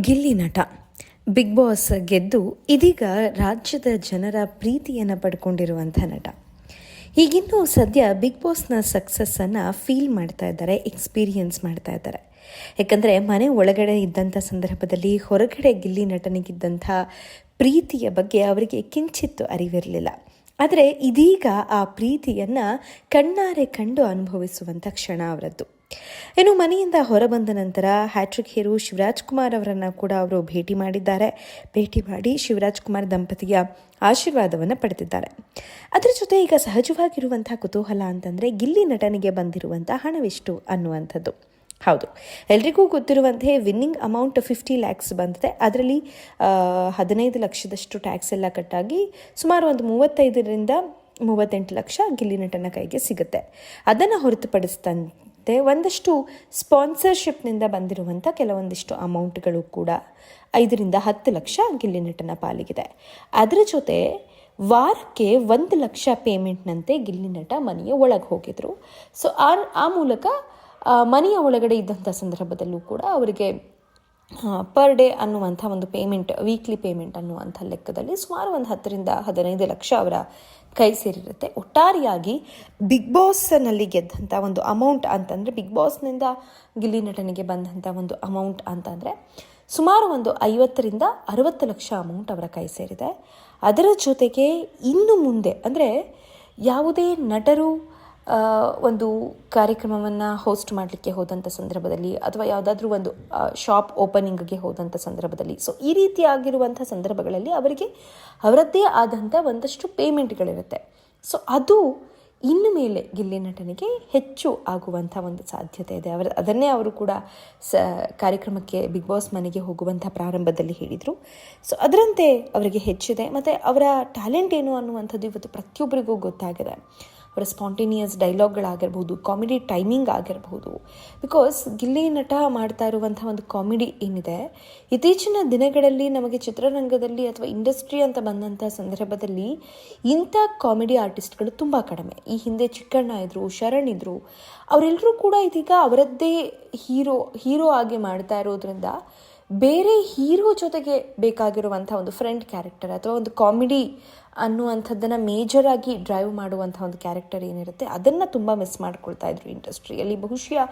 ಗಿಲ್ಲಿ ನಟ big boss ಗೆದ್ದು ಇದೀಗ ರಾಜ್ಯದ ಜನರ ಪ್ರೀತಿಯನ್ನು ಪಡ್ಕೊಂಡಿರುವಂಥ ನಟ. ಈಗಿನ್ನೂ ಸದ್ಯ ಬಿಗ್ ಬಾಸ್ನ ಸಕ್ಸಸ್ಸನ್ನು ಫೀಲ್ ಮಾಡ್ತಾ ಇದ್ದಾರೆ, ಎಕ್ಸ್ಪೀರಿಯನ್ಸ್ ಮಾಡ್ತಾ ಇದ್ದಾರೆ. ಯಾಕಂದರೆ ಮನೆ ಒಳಗಡೆ ಇದ್ದಂಥ ಸಂದರ್ಭದಲ್ಲಿ ಹೊರಗಡೆ ಗಿಲ್ಲಿ ನಟನಿಗಿದ್ದಂಥ ಪ್ರೀತಿಯ ಬಗ್ಗೆ ಅವರಿಗೆ ಕಿಂಚಿತ್ತು ಅರಿವಿರಲಿಲ್ಲ. ಆದರೆ ಇದೀಗ ಆ ಪ್ರೀತಿಯನ್ನು ಕಣ್ಣಾರೆ ಕಂಡು ಅನುಭವಿಸುವಂಥ ಕ್ಷಣ ಅವರದ್ದು. ಇನ್ನು ಮನೆಯಿಂದ ಹೊರಬಂದ ನಂತರ ಹ್ಯಾಟ್ರಿಕ್ ಹೀರೋ ಶಿವರಾಜ್ ಕುಮಾರ್ ಅವರನ್ನು ಕೂಡ ಅವರು ಭೇಟಿ ಮಾಡಿದ್ದಾರೆ. ಭೇಟಿ ಮಾಡಿ ಶಿವರಾಜ್ ಕುಮಾರ್ ದಂಪತಿಯ ಆಶೀರ್ವಾದವನ್ನು ಪಡೆದಿದ್ದಾರೆ. ಅದರ ಜೊತೆ ಈಗ ಸಹಜವಾಗಿರುವಂಥ ಕುತೂಹಲ ಅಂತಂದರೆ ಗಿಲ್ಲಿ ನಟನಿಗೆ ಬಂದಿರುವಂಥ ಹಣವೆಷ್ಟು ಅನ್ನುವಂಥದ್ದು. ಹೌದು, ಎಲ್ರಿಗೂ ಗೊತ್ತಿರುವಂತೆ ವಿನ್ನಿಂಗ್ ಅಮೌಂಟ್ 50 lakhs ಬಂದಿದೆ. ಅದರಲ್ಲಿ 15 ಲಕ್ಷದಷ್ಟು ಟ್ಯಾಕ್ಸ್ ಎಲ್ಲ ಕಟ್ಟಾಗಿ ಸುಮಾರು ಒಂದು 35-38 ಲಕ್ಷ ಗಿಲ್ಲಿ ನಟನ ಕೈಗೆ ಸಿಗುತ್ತೆ. ಅದನ್ನು ಹೊರತುಪಡಿಸಿದಂತೆ ಒಂದಷ್ಟು ಸ್ಪಾನ್ಸರ್ಶಿಪ್ನಿಂದ ಬಂದಿರುವಂಥ ಕೆಲವೊಂದಿಷ್ಟು ಅಮೌಂಟ್ಗಳು ಕೂಡ 5-10 ಲಕ್ಷ ಗಿಲ್ಲಿ ನಟನ ಪಾಲಿಗಿದೆ. ಅದರ ಜೊತೆ ವಾರಕ್ಕೆ 1 ಲಕ್ಷ ಪೇಮೆಂಟ್ನಂತೆ ಗಿಲ್ಲಿ ನಟ ಮನೆಯ ಒಳಗೆ ಹೋಗಿದ್ರು. ಸೊ ಆ ಮೂಲಕ ಮನೆಯ ಒಳಗಡೆ ಇದ್ದಂಥ ಸಂದರ್ಭದಲ್ಲೂ ಕೂಡ ಅವರಿಗೆ ಪರ್ ಡೇ ಅನ್ನುವಂಥ ಒಂದು ಪೇಮೆಂಟ್, ವೀಕ್ಲಿ ಪೇಮೆಂಟ್ ಅನ್ನುವಂಥ ಲೆಕ್ಕದಲ್ಲಿ ಸುಮಾರು ಒಂದು 10-15 ಲಕ್ಷ ಅವರ ಕೈ ಸೇರಿರುತ್ತೆ. ಒಟ್ಟಾರೆಯಾಗಿ ಬಿಗ್ ಬಾಸ್ನಲ್ಲಿ ಗೆದ್ದಂಥ ಒಂದು ಅಮೌಂಟ್ ಅಂತಂದರೆ, ಬಿಗ್ ಬಾಸ್ನಿಂದ ಗಿಲ್ಲಿ ನಟನಿಗೆ ಬಂದಂಥ ಒಂದು ಅಮೌಂಟ್ ಅಂತಂದರೆ ಸುಮಾರು ಒಂದು 50-60 ಲಕ್ಷ ಅಮೌಂಟ್ ಅವರ ಕೈ ಸೇರಿದೆ. ಅದರ ಜೊತೆಗೆ ಇನ್ನು ಮುಂದೆ ಅಂದರೆ ಯಾವುದೇ ನಟರು ಒಂದು ಕಾರ್ಯಕ್ರಮವನ್ನು ಹೋಸ್ಟ್ ಮಾಡಲಿಕ್ಕೆ ಹೋದಂಥ ಸಂದರ್ಭದಲ್ಲಿ ಅಥವಾ ಯಾವುದಾದ್ರೂ ಒಂದು ಶಾಪ್ ಓಪನಿಂಗ್ಗೆ ಹೋದಂಥ ಸಂದರ್ಭದಲ್ಲಿ, ಸೊ ಈ ರೀತಿಯಾಗಿರುವಂಥ ಸಂದರ್ಭಗಳಲ್ಲಿ ಅವರಿಗೆ ಅವರದ್ದೇ ಆದಂಥ ಒಂದಷ್ಟು ಪೇಮೆಂಟ್ಗಳಿರುತ್ತೆ. ಸೊ ಅದು ಇನ್ನು ಮೇಲೆ ಗಿಲ್ಲಿ ನಟನಿಗೆ ಹೆಚ್ಚು ಆಗುವಂಥ ಒಂದು ಸಾಧ್ಯತೆ ಇದೆ. ಅದನ್ನೇ ಅವರು ಕೂಡ ಕಾರ್ಯಕ್ರಮಕ್ಕೆ ಬಿಗ್ ಬಾಸ್ ಮನೆಗೆ ಹೋಗುವಂಥ ಪ್ರಾರಂಭದಲ್ಲಿ ಹೇಳಿದರು. ಸೊ ಅದರಂತೆ ಅವರಿಗೆ ಹೆಚ್ಚಿದೆ. ಮತ್ತು ಅವರ ಟ್ಯಾಲೆಂಟ್ ಏನು ಅನ್ನುವಂಥದ್ದು ಇವತ್ತು ಪ್ರತಿಯೊಬ್ಬರಿಗೂ ಗೊತ್ತಾಗಿದೆ. ಅವರ ಸ್ಪಾಂಟೇನಿಯಸ್ ಡೈಲಾಗ್ಗಳಾಗಿರ್ಬೋದು, ಕಾಮಿಡಿ ಟೈಮಿಂಗ್ ಆಗಿರ್ಬೋದು. ಬಿಕಾಸ್ ಗಿಲ್ಲಿ ನಟ ಮಾಡ್ತಾ ಇರುವಂಥ ಒಂದು ಕಾಮಿಡಿ ಏನಿದೆ, ಇತ್ತೀಚಿನ ದಿನಗಳಲ್ಲಿ ನಮಗೆ ಚಿತ್ರರಂಗದಲ್ಲಿ ಅಥವಾ ಇಂಡಸ್ಟ್ರಿ ಅಂತ ಬಂದಂಥ ಸಂದರ್ಭದಲ್ಲಿ ಇಂಥ ಕಾಮಿಡಿ ಆರ್ಟಿಸ್ಟ್ಗಳು ತುಂಬ ಕಡಿಮೆ. ಈ ಹಿಂದೆ ಚಿಕ್ಕಣ್ಣ ಇದ್ದರು, ಶರಣ್ ಇದ್ದರು, ಅವರೆಲ್ಲರೂ ಕೂಡ ಇದೀಗ ಅವರದ್ದೇ ಹೀರೋ ಆಗಿ ಮಾಡ್ತಾ ಇರೋದ್ರಿಂದ ಬೇರೆ ಹೀರೋ ಜೊತೆಗೆ ಬೇಕಾಗಿರುವಂಥ ಒಂದು ಫ್ರೆಂಡ್ ಕ್ಯಾರೆಕ್ಟರ್ ಅಥವಾ ಒಂದು ಕಾಮಿಡಿ ಅನ್ನುವಂಥದ್ದನ್ನು ಮೇಜರಾಗಿ ಡ್ರೈವ್ ಮಾಡುವಂಥ ಒಂದು ಕ್ಯಾರೆಕ್ಟರ್ ಏನಿರುತ್ತೆ ಅದನ್ನು ತುಂಬ ಮಿಸ್ ಮಾಡ್ಕೊಳ್ತಾ ಇದ್ರು ಇಂಡಸ್ಟ್ರಿಯಲ್ಲಿ. ಬಹುಶಃ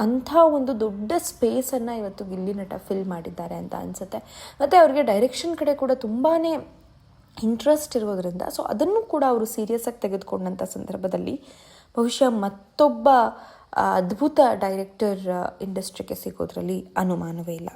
ಅಂಥ ಒಂದು ದೊಡ್ಡ ಸ್ಪೇಸನ್ನು ಇವತ್ತು ಗಿಲ್ಲಿ ನಟ ಫಿಲ್ ಮಾಡಿದ್ದಾರೆ ಅಂತ ಅನಿಸುತ್ತೆ. ಮತ್ತು ಅವ್ರಿಗೆ ಡೈರೆಕ್ಷನ್ ಕಡೆ ಕೂಡ ತುಂಬಾ ಇಂಟ್ರೆಸ್ಟ್ ಇರೋದ್ರಿಂದ ಸೊ ಅದನ್ನು ಕೂಡ ಅವರು ಸೀರಿಯಸ್ ಆಗಿ ತೆಗೆದುಕೊಂಡಂಥ ಸಂದರ್ಭದಲ್ಲಿ ಬಹುಶಃ ಮತ್ತೊಬ್ಬ ಅದ್ಭುತ ಡೈರೆಕ್ಟರ್ ಇಂಡಸ್ಟ್ರಿಗೆ ಸಿಗೋದ್ರಲ್ಲಿ ಅನುಮಾನವೇ ಇಲ್ಲ.